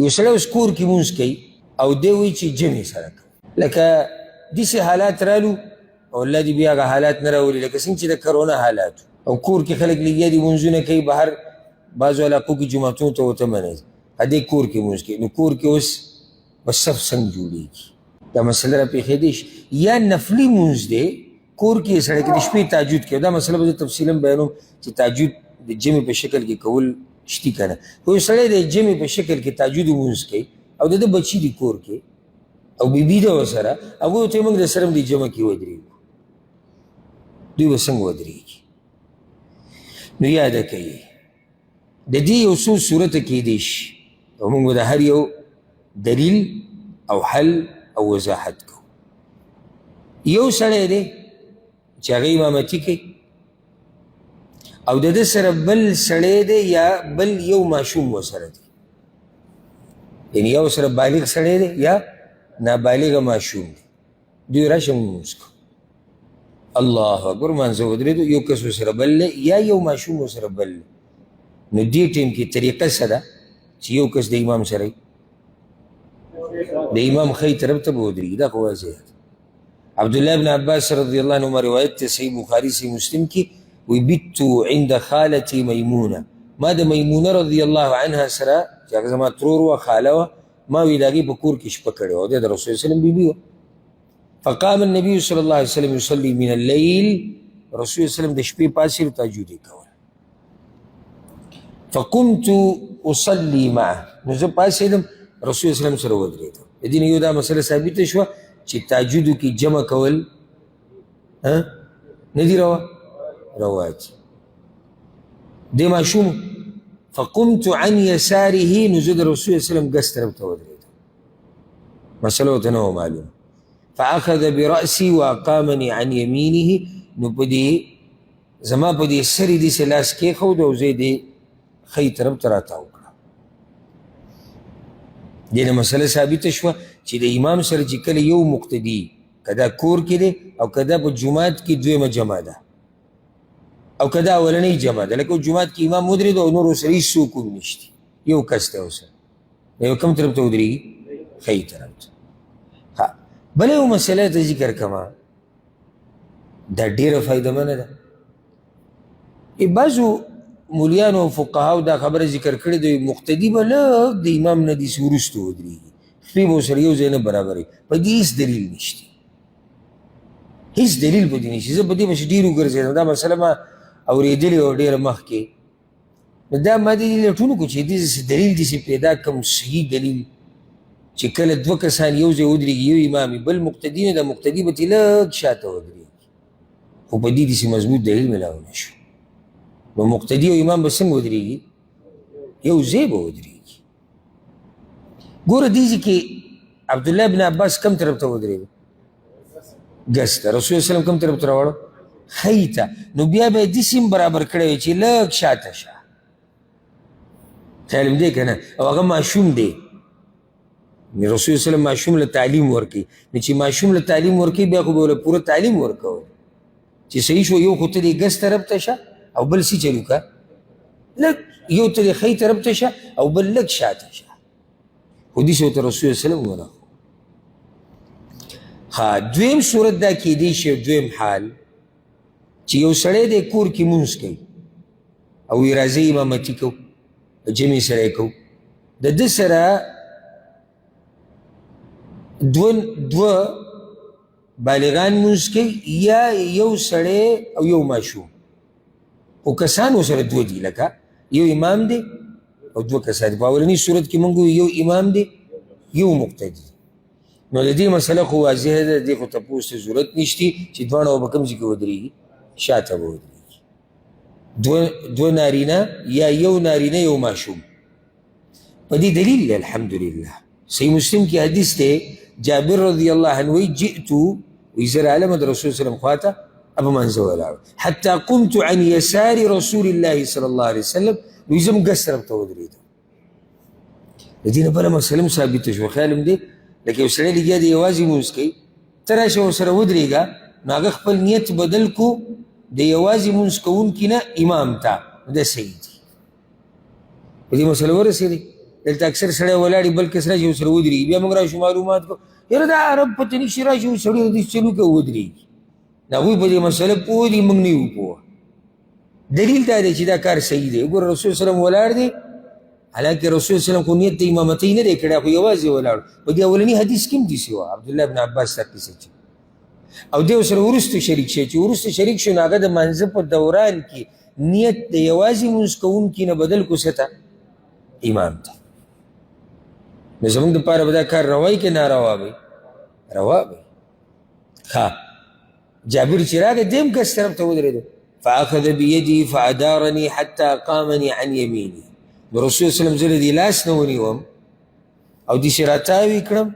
یو سړی اوس کور کې مونځ کوي او دی وایي چې جمع سره کوم. لکه داسې حالات رالو او الله دې بیا هغه حالات نه راولي، لکه څنګه چې د کرونا حالات او کور کې خلک لګیا دي مونځونه کوي، بهر بعضو علاقو کې جوماتونو ته ورته منع دي، دی کور کې مونځ کوي. نو کور کې اوس به صف څنګه جوړېږي؟ دا مسله راپېښېدی شي. یا نفلي مونځ دی کور کې سړی کې د شپې تهجد کوي، دا مسله به زه تفصیلا بیانوم چې تهجد د جمع په شکل کې کول شتي که نه. خو یو سړی د جمع په شکل کې تهجد مونځ کوي او د ده بچي دي کور کې او بیبي ده ورسره، هغوی ورته وایي موږ د سره هم دې جمع کې ودرېږو، دوی به څنګه ودرېږي؟ نو یاده کوي د دې یو څو صورته کیدی شي او موږ به د هر یو دلیل او حل او وضاحت کوو. یو سړی دی چې هغه امامتي کوي او د ده سره بل سړی دی یا بل یو ماشوم ورسره دی، یعنې یو سره بالغ سړی دی یا نابالغه ماشوم دی، دوی راشه مونځ کوو. الله اکبر مانځه ودرېدو، یو کس ورسره بل دی یا یو ماشوم ورسره بل دی. نو دې ټیم کې طریقه څه ده چې یو کس د امام سره د امام ښی طرف ته به ودرېږي، دا خو واضح ده. عبدالله بن عباس رضی الله عنهما روایت ته صحیح بخاري صحیح مسلم کې وی بیتو عند خالتي میمونه، ما د میمونه رضی الله عنها سره چې هغه زما ترور وه خاله وه، ما وی د هغې په کور کې شپه کړې وه، د رسول وسلم بیبي وه. فقام النبي صلی الله علیه وسلم یصلي من اللیل، رسول وسلم د شپې پاڅېد تهجد یې کول. فقمت اصلي معه، نو زه پاڅېدم رسول وسلم سره ودرېدم. د دې نه یو دا مسله ثابته شوه چې تهجدو کې جمع کول نه دي رواج. د ماشوم فقمت عن يساره، نو زه د رسول وسلم ګس طرف ته ودرېدم، مسله ورته نه وه معلومه. فاخذ برأسي واقامني عن يمينه، نو په دې زما په دې سر یې داسې لاس کېښود او زه یې دې ښی طرف ته راتاو کړه. دې نه مسله ثابته شوه چې د امام سره چې کله یو مقتدي که دا کور کې دی او که دا په جومات کې دویمه جمع ده او که دا اولنۍ جمع ده، لکه جومات کې امام ودرېدو او نور ورسره هېڅ څوک هم نشته، یو کس دی ورسره، یو کوم طرف ته ودرېږي؟ ښی طرف ته. بله یو مسله ته ذکر کړمه، دا ډېره فایدهمنه ده. بعضو مولیانو او فقهاو دا خبره ذکر کړې ده مقتدي به لږ د امام نه داسې وروسته ودرېږي، خپې به ورسره یو ځای نه برابروي. په دې هېڅ دلیل نشته، هېڅ دلیل په دې نشته. زه په دې پسې ډېر وګرځېدم، دا مسله ما اورېدلې وه ډېره مخکې، نو دا ما دې لټون وکړو چې داسې دلیل داسې پیدا کړم، صحیح دلیل چې کله دوه کسان یو ځای ودرېږي، یو امام بل مقتدي نه، د مقتدي به ترې لږ شاته ودرېږي، خو په دې داسې مضبوط دلیل میلاو نه شو. نو مقتدي او امام به څنګه ودرېږي؟ یو ځای به ودرېږي. ګوره دې ځای کې عبدالله بن عباس کم طرف ته ودرېږي؟ ګس ته. رسول وسلم کم طرف ته راوړو؟ ښی ته. نو بیا به یې داسې هم برابر کړی وی چې لږ شاته شه، خیال م دی که نه؟ او هغه ماشوم دی، رسول وسلم ماشوم له تعلیم ورکوي، نو چې ماشوم له تعلیم ورکوي بیا خو به له پوره تعلیم ورکول چې صحیح شو. یو خو ته دې ګس طرف ته شه او بل څه چل وکړه لږ، یو ته دې ښی طرف ته شه او بل لږ شاته شه، خو داسې ورته رسول وسلم ورکړو. ها دویم صورت دا کیدی شي، دویم حال چې یو سړی دی کور کې مونځ کوي او وایي راځئ امامتي کوو، جمع سره یې کوو، د ده سره دوه بالغان مونځ کوي یا یو سړی او یو ماشوم، خو کسان ورسره دوه دي، لکه یو امام دی او دوه کسان دي. په اولني صورت کې موږ یو امام دی یو مقتدي، نو د دې مسله خو واضحه ده، د دې خو تپوس ته ضرورت نشته چې دواړه به کوم ځای کې ودرېږي؟ شاته به ودرېږي. دوه نارینه یا یو نارینه یو ماشوم، په دې دلیل دی الحمدلله. صحیح مسلم کې حدیث دی، جابر رضی الله عنه وی جئتو، وی زه رالم د رسول وسلم خواته، ابو منځه ولاړ حتی قمت عن يسار رسول الله صلی الله علیه وسلم، نو زه هم ګس طرف ته ودرېدم. د دې نه بله مسله هم ثابته شوه، خیال م دی لکه یو سړی لګیا دی یوازې مونځ کوي، ته راشه ورسره ودرېږه، نو هغه خپل نیت بدل کو د یوازې مونځ کوونکي نه امام ته، نو دا صحیح دی. په دې مسله ورسېدی؟ دلته اکثر سړی ولاړي بل کس راشي ورسره ودرېږي بیا موږ راشو معلومات کو یاره دا عرب پته نشي راشي و سړی حدیث چلو که ودرېږي د هغوی په دې مسله پوه دي موږ نه یو پوه دلیل دا دی چې دا کار صحیح دی وګوره رسول سلم ولاړ دی حالانکه رسول سلم خو نیت د امامتۍ نه دی کړی خو یوازې ولاړ په دې اولني حدیث کې هم داسې وه عبدالله بن عباس دا قصه چې او دی ورسره وروسته شریک شي چې وروسته شریک شو نو هغه د منځه په دوران کې نیت د یوازې لمونځ کوونکي نه بدل کړو څه ته امام ته نو زموږ دپاره به دا کار روا وي که ناروا به روا به ښه جابر چې راغی دیم کس طرف ته ودرېدو فاخذ بيدي فادارني حتى قامني عن يميني رسول صلی الله علیه وسلم زه دې لاس نه ونیوم او دې شراتاوي کړم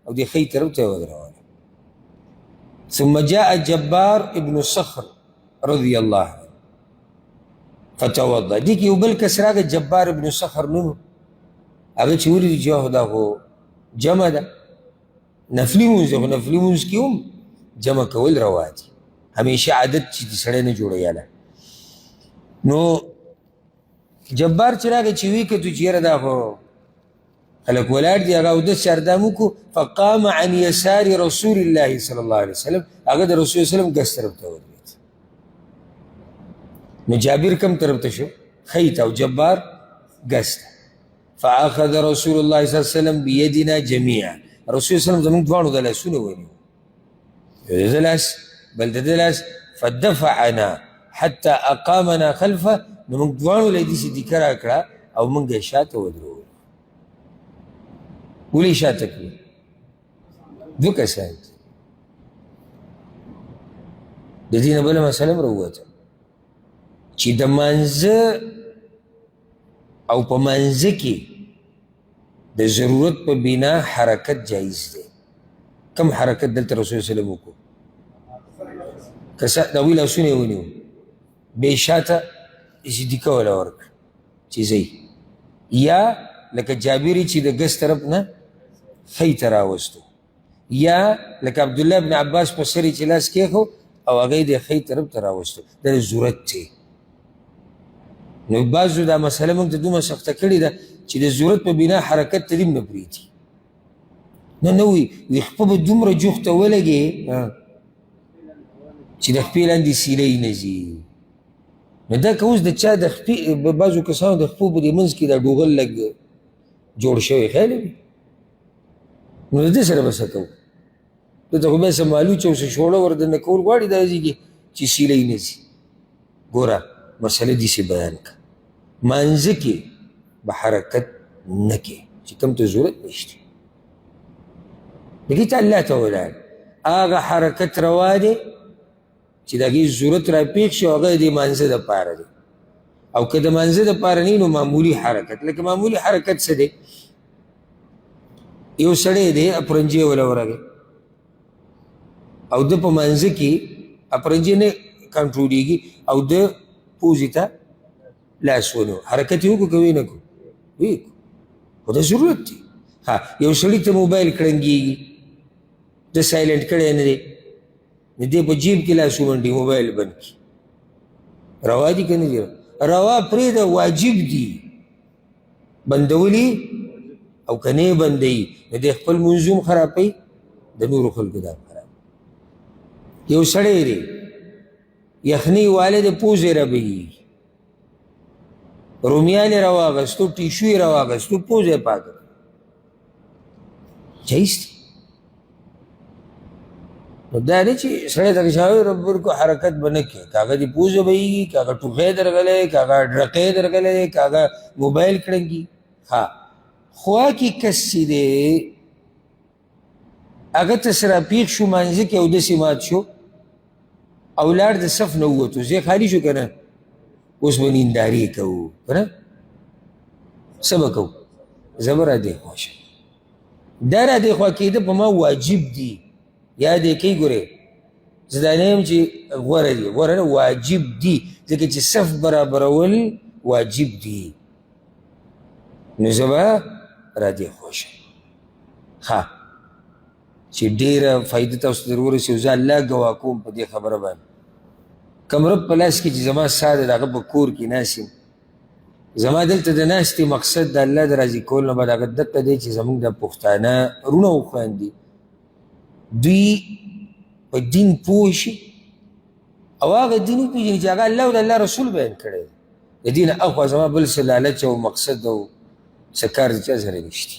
او دې ښی طرف ته ودرولم ثم جاء جبار ابن صخر رضي الله عنه فتوضا دې کې یو بل کس راغی جبار ابن صخر نوم هغه چې ولیدي چې دا خو جمع ده نفلي مونځ خو نفلي مونځ کې هم جمع کول روا دي همیشه عادت چې د سړی نه جوړیاله نو جبار چې راغی چې ویې کتو چې یاره دا خو خلک ولاړ دي هغه اودس چاردام وکړو فقام عن یسار رسول الله صلی الله علیه وسلم هغه د رسول وسلم ګس طرف ته ودرېد نو جابر کم طرف ته شو ښی ته او جبار ګس ته فاخذ رسول الله صلی الله علیه وسلم بیدنا جمیعا رسول وسلم زموږ دواړو د لاسونه ونیو یو د لاس بل د لاس فدفعنا حتى اقامنا خلفه نو موږ دواړو له دې صدیقه راکړه او موږ یې شاته ودرولو ولې شاته کړو دوه کسان د دې نه بله مسله هم راووته چې د منځه او په منځه کې د ضرورت په بنا حرکت جایز دی کم حرکت دلته رسول وسلم وکړو د هغوی لاسونه یې ونیو بې شاته صدیقه وله ورکړه چې ځئ یا لکه جابري چې د ګس طرف نه ښی ته راوستو یا لکه عبدالله بن عباس په سر یې چې لاس کېښو او هغه یې د ښی طرف ته راوستو دا د ضرورت دی نو بعضو دا مسله موږ ته دومره سخته کړې ده چې د ضرورت په بنا حرکت ته دې هم نه پرېږدي نه وي خپه به دومره جوخته ولګې چې د خپې لاندې سیلی نه ځي نو دا که اوس د چا د خپې بعضو کسانو د خپو په دې منځ کې دا ډوغل لږ جوړ شوی خیال وي نو د دې سره به څه کوو دلته خو بیا څه مالوچ او څه شوړه وردنه کول غواړي دا ځي چې سیلی نه ځي ګوره مسله داسې بیان کړه منځه کې به حرکت نه کې چې کوم ته ضرورت نشته دغې ته الله ته ولاړ هغه حرکت روا دی چې د هغې ضرورت را پېښ شي او هغه د مانځه دپاره دی او که د مانځه دپاره نه نو معمولي حرکت لکه معمولي حرکت څه دی یو سړی دی اپرنجی وله ورغی او د په مانځه کې اپرنجی نه کنټرولېږي او د پوزې ته لاس ونیو حرکت یې وکړو که ویې نه کړو ویې کړو خو د ضرورت دی ها یو سړي ته موبایل کړنګېږي د سایلنټ کړی نه دی نو دی په جیب کې لاس ومنډي موبایل بند کړي روا دي که نه دي روا پرېږده واجب دي بندولي او که نه یې بندوي نو دی خپل لمونځ هم خرابوي د نورو خلکو دا خراب یو سړی دی یخنۍ والی د پوزې ربهږي رومیان یې راواغستو ټیشو یې راواغستو پوزه یې پاکه جایز دی نو دا نه چې سړی ته شاوی ربر کو حرکت به نه کړي که هغه دې پوزه بهیږي که هغه ټوخی درغلی که هغه ډرقی درغلی که هغه موبایل کړنګي ها خوا کې کس چې دی هغه ته سره پیښ شو مانځه کې اودسې مات شو او لاړ د صف نه ووتو ځای خالي شو که نه اوس به نیندارې کوو که نه څه به کوو زه به را دې خوا شم دا را دې خوا کېده په ما واجب دي یاد یې کوي ګورې زه دا نه یم چې غوره دي غوره نه واجب دي ځکه چې صف برابرول واجب دي نو زه به را دې خوا شم ښه چې ډېره فایده تاسو در ورسېږو زه الله ګواه کوم په دې خبره باندې کوم رب په لاس کې چې زما ساه دی د هغه په کور کې ناست یم زما دلته د ناستې مقصد د الله د راضي کول نه بعد هغه دقه دی چې زموږ د پښتانه وروڼه او خویندې دوی په دین پوه شي او هغه دین وپېژني چې هغه الله او د الله رسول بیان کړی دی. د دین اخوا زما بل څه لالچ او مقصد او څه کار د چا سره نشته.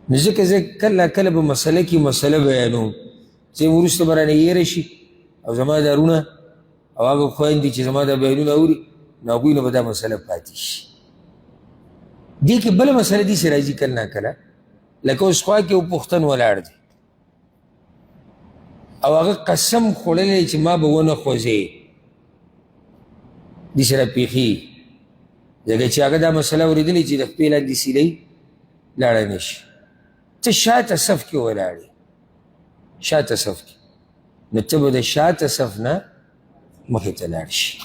نو ځکه زه کله کله به مسله کې مسله بیانوم چې وروسته به رانه یېره شي او زما دا وروڼه او هغه خویندې چې زما دا بیانونه اوري نو هغوی نه به دا مسله پاتې شي. دې کې بله مسله داسې راځي کله ناکله لکه اوس خوا کې یو پښتن ولاړ دی او هغه قسم خوړلی چې ما به ونه خوځې داسې راپېښېږي ځکه چې هغه دا مسله اورېدلې چې د خپې لاندې سیلۍ لاړه نه شي. ته شاته صف کې ولاړې شاته صف کې نو ته به د شاته صف نه مخې ته لاړ شي.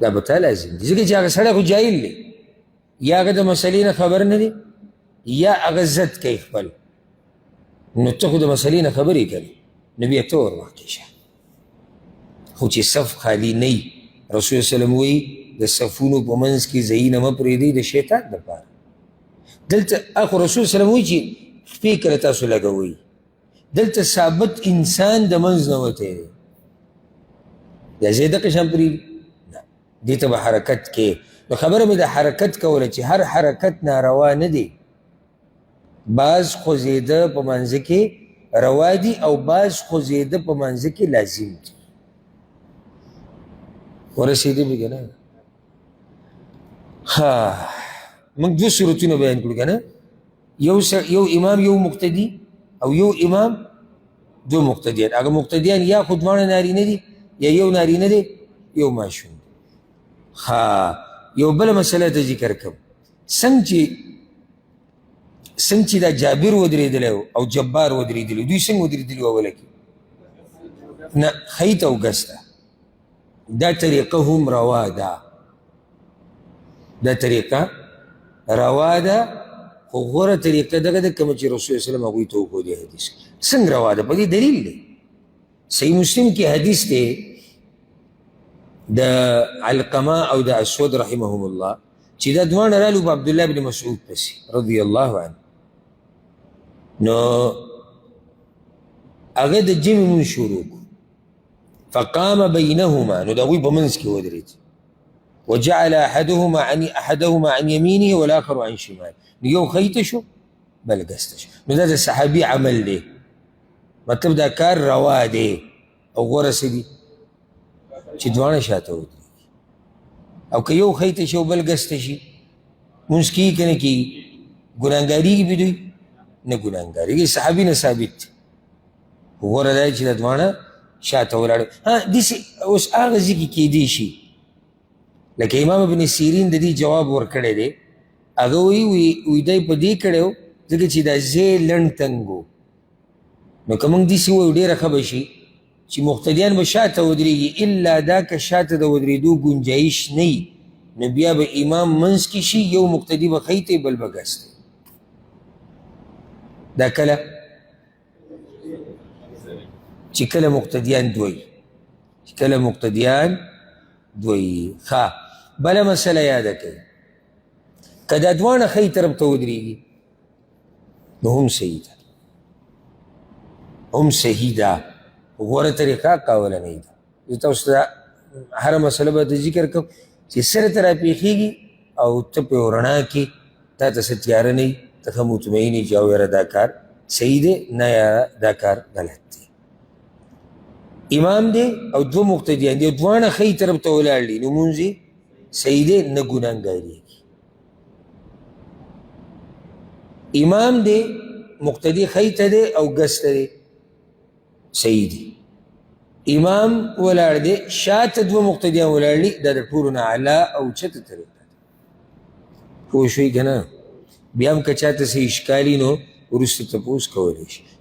دا به تا لازم دي ځکه چې هغه سړی خو جاهل دی یا هغه د مسلې نه خبر نه دی یا هغه زد کوي خپل نو ته خو د مسلې نه خبرې کوي نو بیا ته ورمخکې شه. خو چې صف خالي نه وي رسول وسلم وایي د صفونو په منځ کې ځایونه مه پرېږدئ د شیطان دپاره. دلته اخو رسول وسلم وایي چې خپې کله تاسو لګوئ دلته ثابت انسان د منځ نه وتی دی یا زه دقه شان پرېږدي نه دې ته به حرکت کې نو خبره مې د حرکت کوله چې هر حرکت ناروا نه دی. بعض خوځېده په منځه کې روا دي او بعض خوځېده په منځه کې لازم دي. ورسېدې به که نه ها موږ دوه صورتونه بیان کړو که نه یو امام یو مقتدي او یو امام دو مقتدیان. هغه مقتدیان یا خو دواړه نارینه دي یا یو نارینه دی یو ماشوم دی. ها یو بله مسله ته ذکر کوم څنګه چې دا جابر ودرېدلی او جبار ودرېدلی دوی څنګه ودرېدلي و اوله کې نه خیط او ګس ده دا طریقه هم روا ده دا طریقه روا ده خو غوره طریقه دغه ده کومه چې رسول وسلم هغوی ته وښودې حدیث څنګه روا ده په دې دلیل دی. صحیح مسلم کې حدیث دی د علقمه او د اسود رحمهم الله چې دا دواړه رالو په عبدالله بن مسعود پسې رضی الله عنه نو هغه د جمع مونځ شروع کړو فقام بینهما نو د هغوی په منځ کې ودرېد وجعل احدهما عن يمينه والاخر عن شماله نو یو خیته شو بل ګسته شو. نو دا د صحابي عمل دی مطلب دا کار روا دی او غوره څه دي چې دواړه شاته ودرېږي او که یو خیته شي او بل ګسته شي مونځ کېږي که نه کېږي ګناهګارېږي به دوی نه ګناهګارېږي صحابي نه ثابت دی خو غوره دا چې دا دواړه شاته ولاړ. داسې اوس هغه ځای کې کېدی شي لکه امام ابن سیرین د دې جواب ورکړی دی هغه وایي دی په دې کړی و ځکه چې دا ځای لنډ تنګ و نو که موږ داسې ووایو ډېره ښه به شي چې مقتدیان به شاته ودرېږي الا دا که شاته د ودرېدو ګنجایش نه وي نو بیا به امام منځ کې شي یو مقتدي به خیتی بل به ګستی. دا کله چې کله مقتدیان دوی ښه بله مسله یاده کوي که دا دواړه ښی طرف ته ودرېږي نو هم صحیح ده غوره طریقه قولنۍ ده. زه تاسو ته هره مسله به ته ذکر کوم چې سره ته راپېښېږي او ته په یو رڼا کې تا ته څه تیاره نه وي ته ښه مطمئن یې چې او یاره دا کار صحیح دی نه یاره دا کار غلط دی. امام دی او دوه مقتدیان دی دواړه ښی طرف ته ولاړ دي نو مونځ یې صحیح دی نه ګناهګارېږي. امام دی مقتدی ښی ته دی او ګس ته دی صحیح دی. امام ولاړ دی شاته دوه مقتدیان ولاړ دي دا د ټولو نه اعلی او چته طریقه ده. پوه شوئ که نه بیا هم که چاته څه اشکال وي نو وروسته تپوس کولی شي